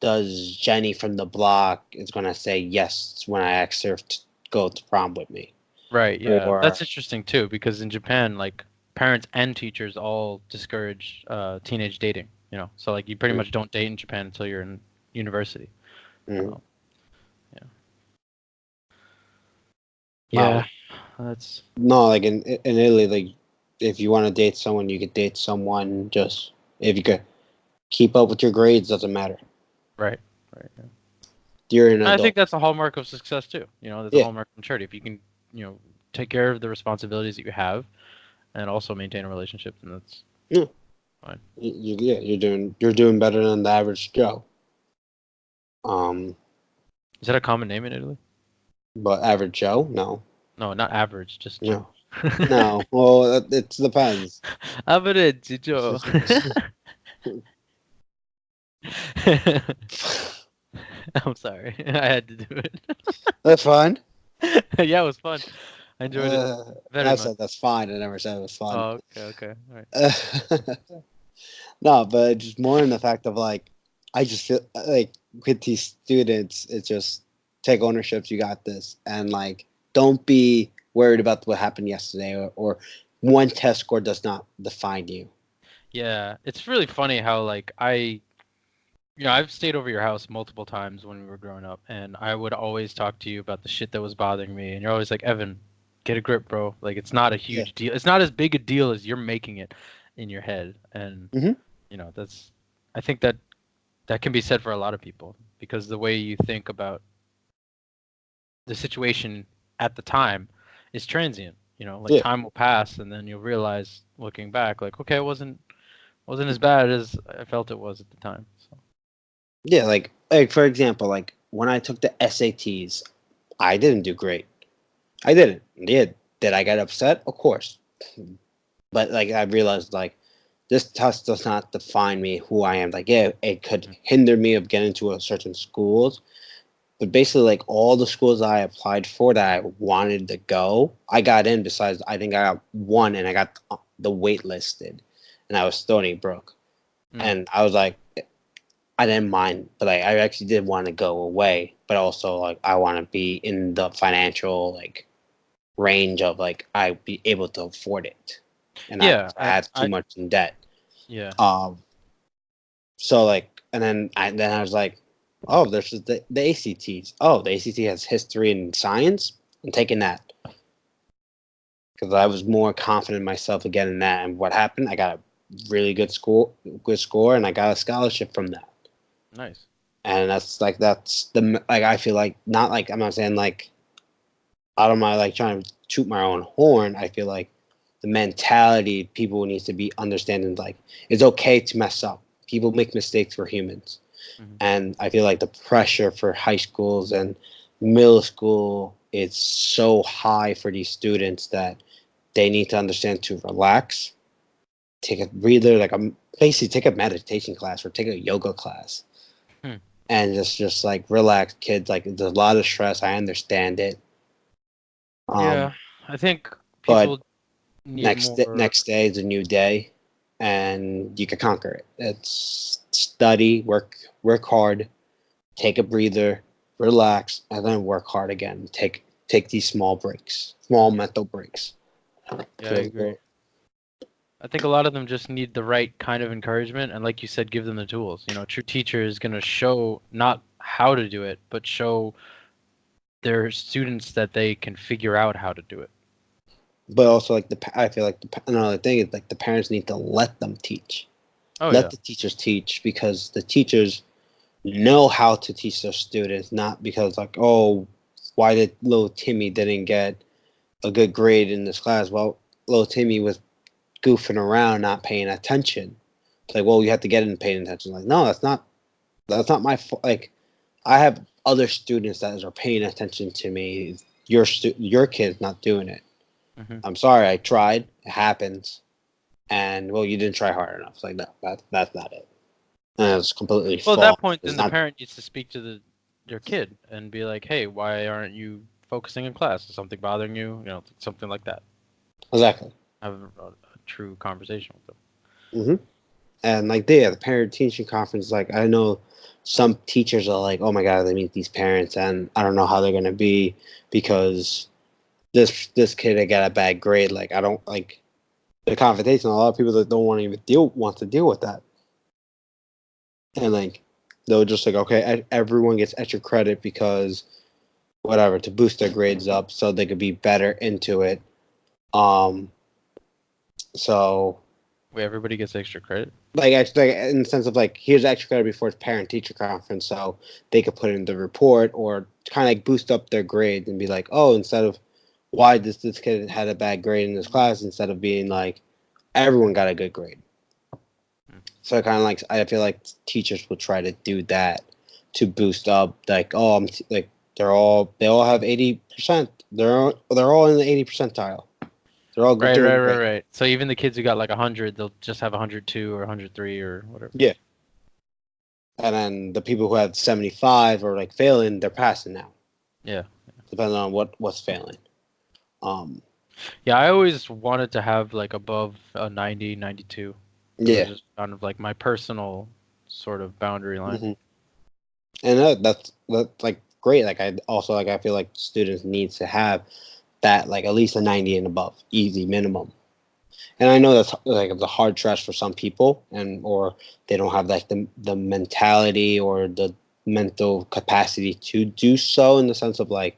does Jenny from the block is gonna say yes when I ask her to go to prom with me? Right, yeah. That's Or interesting too, because in Japan, like parents and teachers all discourage teenage dating, So like you pretty mm, much don't date in Japan until you're in university. mm, Um, yeah. wow, Yeah, that's no, like in Italy, like if you want to date someone, you could date someone. Just if you could keep up with your grades, doesn't matter. right. Right. Yeah. You're an I think adult. that's a hallmark of success too. That's a Yeah. hallmark of maturity. If you can, take care of the responsibilities that you have and also maintain a relationship, then that's No. fine. Yeah, you're doing better than the average Joe. Um, Is that a common name in Italy? but average Joe, no, No, not average, just Joe. no, no. Well, it depends. Average Joe. I'm sorry. I had to do it. That's fine. Yeah, it was fun. I enjoyed it very I much. said that's fine. I never said it was fun. Oh, okay, okay. All right. No, but just more in the fact of like, I just feel like with these students, it's just take ownership. You got this, and like, don't be worried about what happened yesterday, or one test score does not define you. Yeah, it's really funny how like I've stayed over your house multiple times when we were growing up, and I would always talk to you about the shit that was bothering me, and you're always like, Evan, get a grip, bro. Like it's not a Yeah. huge deal. It's not as big a deal as you're making it in your head, and Hmm. that's. I think that can be said for a lot of people because the way you think about the situation at the time is transient. Like Yeah. time will pass, and then you'll realize, looking back, like, okay, it wasn't as bad as I felt it was at the time. So. Yeah. Like for example, like when I took the SATs, I didn't do great. I didn't. Did I get upset? Of course. But like I realized like this test does not define me who I am. Like yeah, it could hinder me of getting to a certain schools, but basically like all the schools I applied for that I wanted to go, I got in. Besides, I think I got one, and I got the wait listed, and I was Stony Brook, Mm. and I was like, I didn't mind, but like I actually did want to go away, but also like I want to be in the financial like range of like I be able to afford it, and not Yeah, have too much in debt. yeah, Um, so like, and then I was like, oh, there's the ACTs. Oh, the ACT has history and science. I'm taking that because I was more confident in myself again in that. And what happened? I got a really good score, and I got a scholarship from that. nice. And that's the like I feel like not like I'm not saying like out of my like trying to toot my own horn. I feel like the mentality people needs to be understanding like it's okay to mess up. People make mistakes. We're humans. Hmm. And I feel like the pressure for high schools and middle school is so high for these students that they need to understand to relax, take a breather, like basically take a meditation class or take a yoga class, Hmm. and just like relax, kids. Like there's a lot of stress. I understand it. Yeah, Um, I think but people need more. next day is a new day, and you can conquer it. It's study, work hard, take a breather, relax, and then work hard again. Take these small breaks, small Yeah, mental breaks. yeah, I Feel agree. good. I think a lot of them just need the right kind of encouragement, and like you said, give them the tools. True teacher is going to show not how to do it, but show their students that they can figure out how to do it. But also, like I feel like another thing is like the parents need to let them teach. Oh Let yeah, the teachers teach because the teachers know how to teach their students, not because like oh why did little Timmy didn't get a good grade in this class? Well, little Timmy was goofing around, not paying attention. It's like, well, you have to get in paying attention. Like, no, that's not my fault. Like, I have other students that are paying attention to me. Your kid's not doing it. Hmm. I'm sorry, I tried. It happens. And well, you didn't try hard enough. It's like that's not it. And it's completely Well, at that false. point, It's then the not parent needs to speak to their kid and be like, "Hey, why aren't you focusing in class? Is something bothering you? You know, something like that." exactly. Have a true conversation with them. And like the parent teaching conference, like I know some teachers are like, oh my god, they meet these parents, and I don't know how they're gonna be because this kid had got a bad grade. Like I don't like the confrontation. A lot of people that don't want to even want to deal with that, and like they'll just like, okay, everyone gets extra credit because whatever to boost their grades up so they could be better into it. Um, so Wait, everybody gets extra credit? like actually in the sense of like here's extra credit before it's parent teacher conference so they could put it in the report or kind of like boost up their grades and be like, oh, instead of why this kid had a bad grade in this class, instead of being like everyone got a good grade. So kind of like I feel like teachers will try to do that to boost up like, oh, like they all have 80%. They're all in the 80 percentile. They're all Right, doing right, right, great. right. So even the kids who got like 100, they'll just have 102 or 103 or whatever. Yeah. And then the people who had 75 or like failing, they're passing now. Yeah. Depending on what's failing. Um, Yeah, I always wanted to have like above a 90, 92. That was yeah. just kind of like my personal sort of boundary line. Hmm. And that's like great. Like I also like I feel like students need to have that like at least a 90 and above, easy minimum. And I know that's like the hard stretch for some people, and or they don't have like the mentality or the mental capacity to do so in the sense of like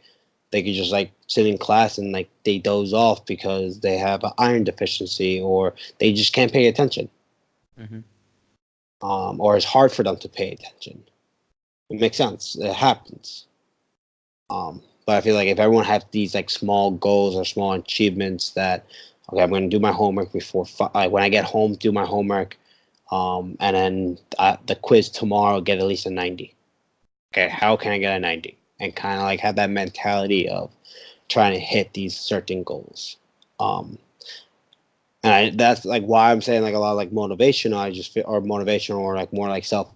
they could just like sit in class and like they doze off because they have an iron deficiency or they just can't pay attention. Hmm. Or it's hard for them to pay attention. It makes sense. It happens. But I feel like if everyone had these like small goals or small achievements that, okay, I'm going to do my homework before like when I get home, do my homework, and then the quiz tomorrow, get at least a 90. Okay, how can I get a 90? And kind of like have that mentality of trying to hit these certain goals. Um, that's like why I'm saying like a lot of like motivational. I just feel or motivational or like more like self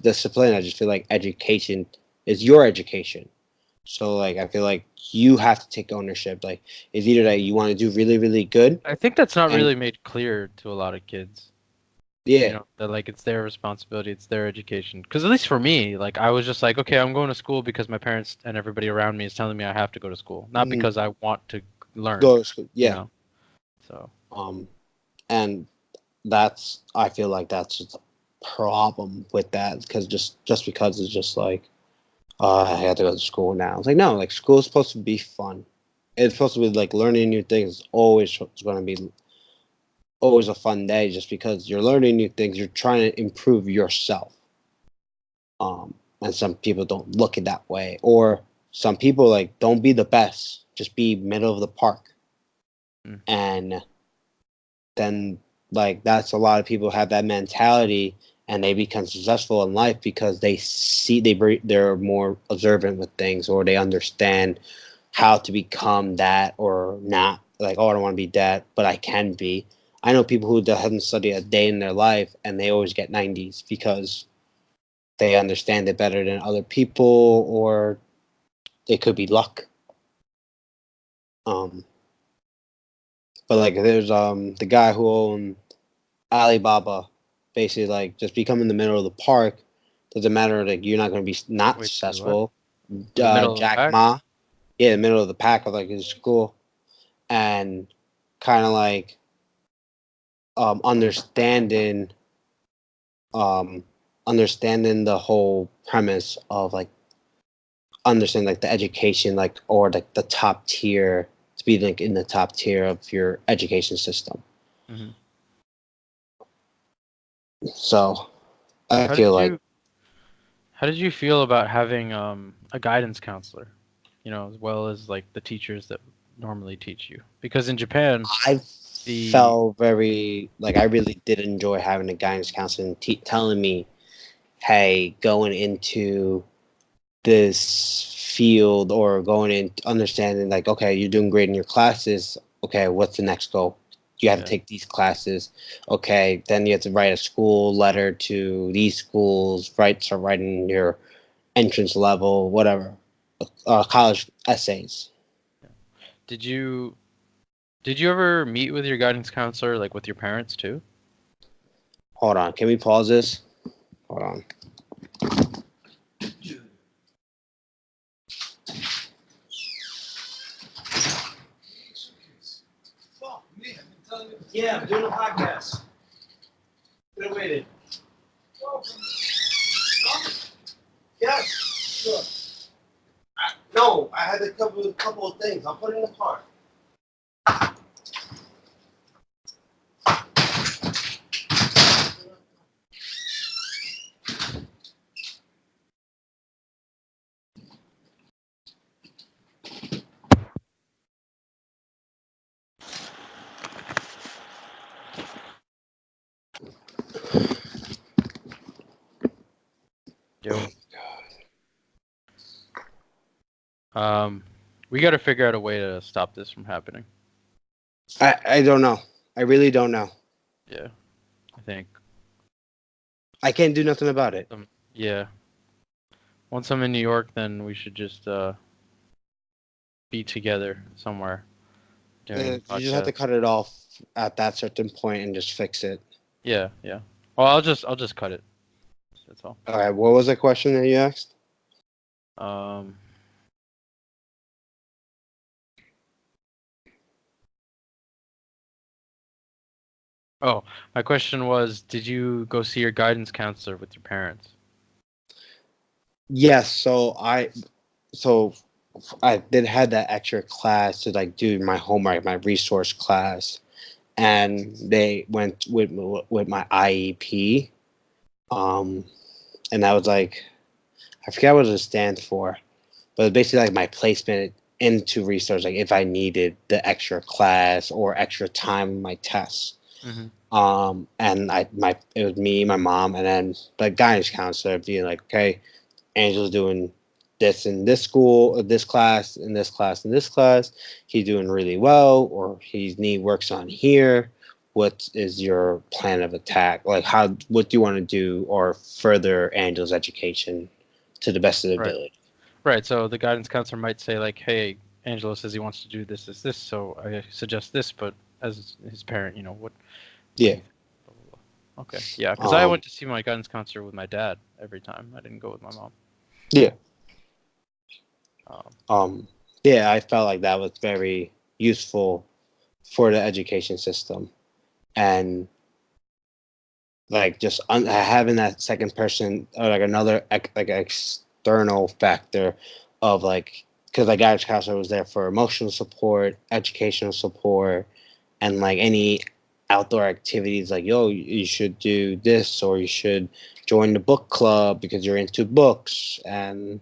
discipline. I just feel like education is your education. So like I feel like you have to take ownership. Like it's either that you want to do really really good I think that's not and really made clear to a lot of kids. You yeah. know, that like it's their responsibility, it's their education. Because at least for me, like I was just like, okay, I'm going to school because my parents and everybody around me is telling me I have to go to school, not Mhm. because I want to learn, Go to school. you Yeah. know. So, Um and that's I feel like that's just a problem with that because just because it's just like I have to go to school now. It's like no, like school is supposed to be fun. It's supposed to be like learning new things. It's always going to be always a fun day just because you're learning new things. You're trying to improve yourself. And some people don't look at that way, or some people like don't be the best, just be middle of the park, mm, and then like that's a lot of people have that mentality and they become successful in life because they see they're more observant with things or they understand how to become that or not like, oh, I don't want to be that but I can be. I know people who haven't studied a day in their life and they always get 90s because they understand it better than other people or it could be luck. um but like there's the guy who owned Alibaba, basically like just become in the middle of the park. Doesn't matter like you're not going to be not wait, say what? successful. In the middle of the Jack pack? Ma, yeah, the middle of the pack of like his school, and kind of like understanding um understanding the whole premise of like understanding like the education like or like the top tier to be like in the top tier of your education system. Hmm. So I How feel did like you How did you feel about having a guidance counselor? as well as like the teachers that normally teach you. Because in Japan, I the felt very like I really did enjoy having a guidance counselor and telling me, "Hey, going into this field or going in understanding like, okay, you're doing great in your classes. Okay, what's the next goal? You have to yeah, take these classes. Okay, then you have to write a school letter to these schools. Start writing your entrance level, whatever, college essays." did you ever meet with your guidance counselor like with your parents too? Hold on, can we pause this? Hold on. Yeah, I'm doing a podcast. Could have waited. Yes, sure. No, I had a couple of things. I'll put it in the car. Yo. We got to figure out a way to stop this from happening. I don't know. I really don't know. Yeah, I think. I can't do nothing about it. Yeah. Once I'm in New York, then we should just be together somewhere doing You just have to podcasts. cut it off at that certain point and just fix it. Yeah, yeah. Well, I'll just cut it. That's all. All right. What was the question that you asked? Um. Oh, my question was, did you go see your guidance counselor with your parents? Yes. So I did had that extra class to like do my homework, my resource class, and they went with my IEP. And that was like I forget what it stands for, but it's basically like my placement into research, like if I needed the extra class or extra time in my tests. Mm-hmm. And it was me, my mom, and then the guidance counselor being like, okay, Angel's doing this in this school, this class, in this class, in this class. He's doing really well, or he need works on here. What is your plan of attack? Like, what do you want to do, or further Angel's education to the best of the Right. ability? Right. So the guidance counselor might say like, "Hey, Angelo says he wants to do this, so I suggest this, but as his parent, what do Yeah. you think?" Blah, blah, blah. Okay. Yeah, because I Um. went to see my guidance counselor with my dad every time. I didn't go with my mom. Yeah. Um, Um. Yeah. I felt like that was very useful for the education system, and like just having that second person or like another like external factor of like because like guidance counselor was there for emotional support, educational support, and like any outdoor activities like yo you should do this or you should join the book club because you're into books. And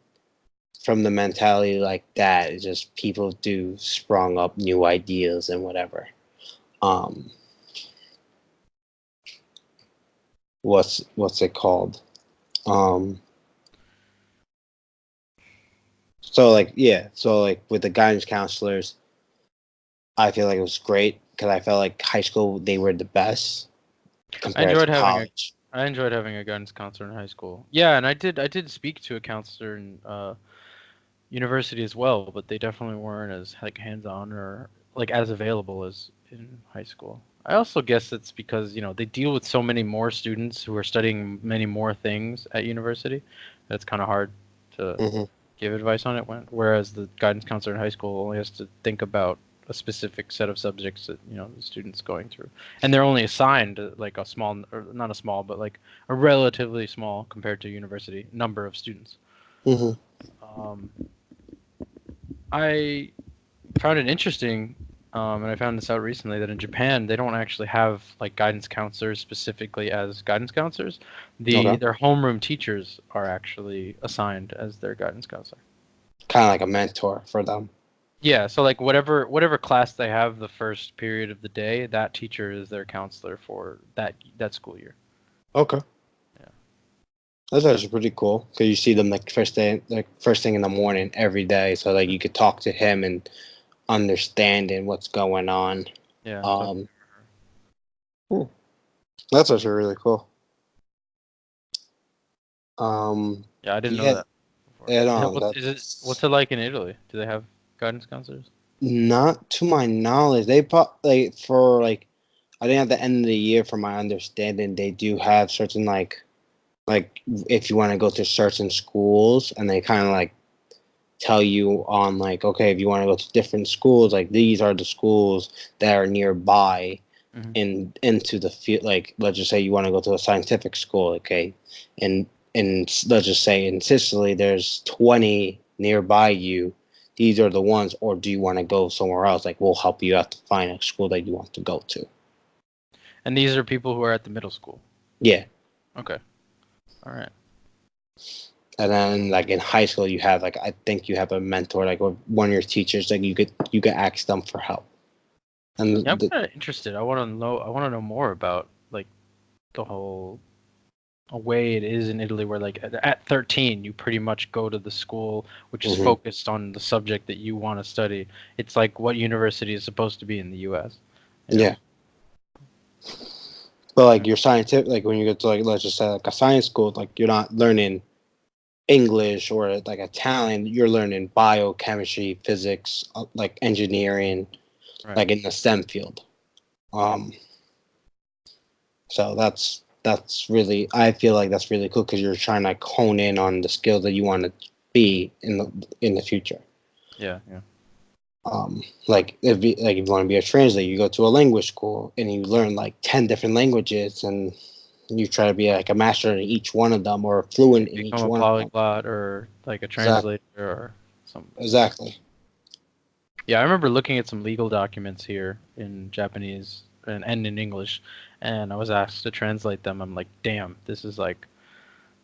from the mentality like that it's just people do sprung up new ideas and whatever. um what's it called? um So like yeah, so like with the guidance counselors, I feel like it was great because I felt like high school they were the best I compared to enjoyed having a college. I enjoyed having a guidance counselor in high school. Yeah, and I did speak to a counselor in university as well, but they definitely weren't as like hands-on or like as available as in high school. I also guess it's because, they deal with so many more students who are studying many more things at university. That's kind of hard to Hmm. give advice on it whereas the guidance counselor in high school only has to think about a specific set of subjects that, the student's going through. And they're only assigned like a small or not a small, but like a relatively small compared to university number of students. Hmm. Um, I found it interesting, and I found this out recently that in Japan they don't actually have like guidance counselors specifically as guidance counselors. Okay. Their homeroom teachers are actually assigned as their guidance counselor. kind of like a mentor for them. Yeah, so like whatever class they have the first period of the day, that teacher is their counselor for that school year. Okay. Yeah. That's actually pretty cool because you see them like first thing in the morning every day, so like you could talk to him and understanding what's going on. Yeah. Hmm. That's actually really cool. Yeah, I didn't know Yeah, that before. and What's it like in Italy? Do they have guidance counselors? not to my knowledge. They like for like I think at the end of the year, from my understanding, they do have certain like if you want to go to certain schools, and they kind of like tell you on like, okay, if you want to go to different schools, like these are the schools that are nearby Hmm. into the field. Like let's just say you want to go to a scientific school, okay, and let's just say in Sicily there's 20 nearby you. These are the ones, or do you want to go somewhere else? Like we'll help you out to find a school that you want to go to. And these are people who are at the middle school. Yeah. Okay. All right. And then like in high school you have like I think you have a mentor, like one of your teachers, like you could ask them for help. And Yeah, I'm kind of interested. I want to know. I want to know more about like the whole way it is in Italy, where like at 13 you pretty much go to the school which is Mhm. focused on the subject that you want to study. It's like what university is supposed to be in the U.S. You know? Yeah. But like your scientific, like when you go to like let's just say like a science school, like you're not learning English or like Italian, you're learning biochemistry, physics, like engineering, Right. like in the STEM field. Um, so that's really, I feel like that's really cool because you're trying to like hone in on the skills that you want to be in the future. Yeah. Yeah. Like if you want to be a translator, you go to a language school and you learn like 10 different languages, and you try to be like a master in each one of them or fluent in Become each a one of them. polyglot or like a Exactly. translator or something. Exactly. Yeah, I remember looking at some legal documents here in Japanese and in English, and I was asked to translate them. I'm like, damn, this is like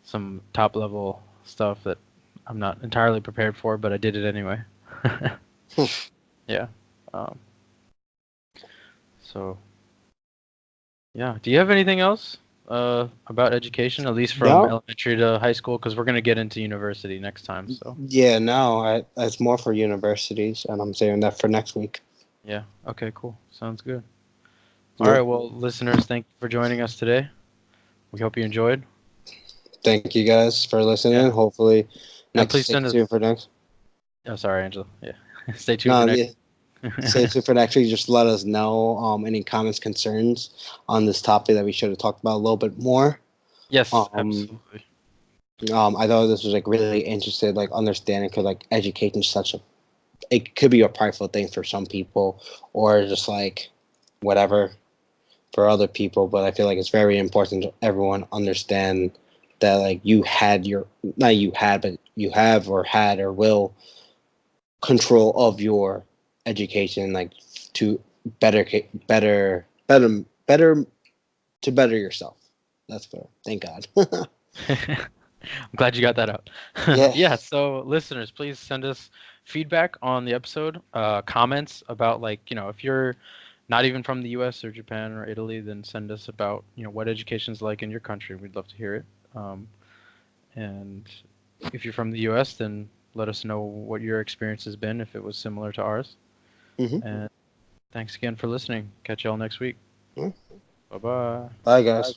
some top level stuff that I'm not entirely prepared for, but I did it anyway. Yeah. Um, so yeah. Do you have anything else about education, at least from No. elementary to high school? Because we're gonna get into university next time. So Yeah, no, it's more for universities, and I'm saving that for next week. yeah. Okay. Cool. Sounds good. All right. Yep. Well, listeners, thank you for joining us today. We hope you enjoyed. Thank you guys for listening. Yeah. Hopefully, And next please stay send tuned us. for next. Oh, sorry, Angela. Yeah. Stay tuned for No, next. yeah, stay tuned for next week. Just let us know any comments, concerns on this topic that we should have talked about a little bit more. Yes, Um, absolutely. I thought this was like really interested, like understanding, because like education is such a, it could be a prideful thing for some people, or just like whatever for other people. But I feel like it's very important to everyone understand that like you had your, not you had, but you have or had or will control of your education, like to better to better yourself. That's fair. Thank God. I'm glad you got that out. Yeah. Yeah, so listeners, please send us feedback on the episode, comments about like, if you're not even from the US or Japan or Italy, then send us about, what education's like in your country. We'd love to hear it. And if you're from the US, then let us know what your experience has been, if it was similar to ours. Hmm. And thanks again for listening. Catch y'all next week. Bye-bye. Bye, guys.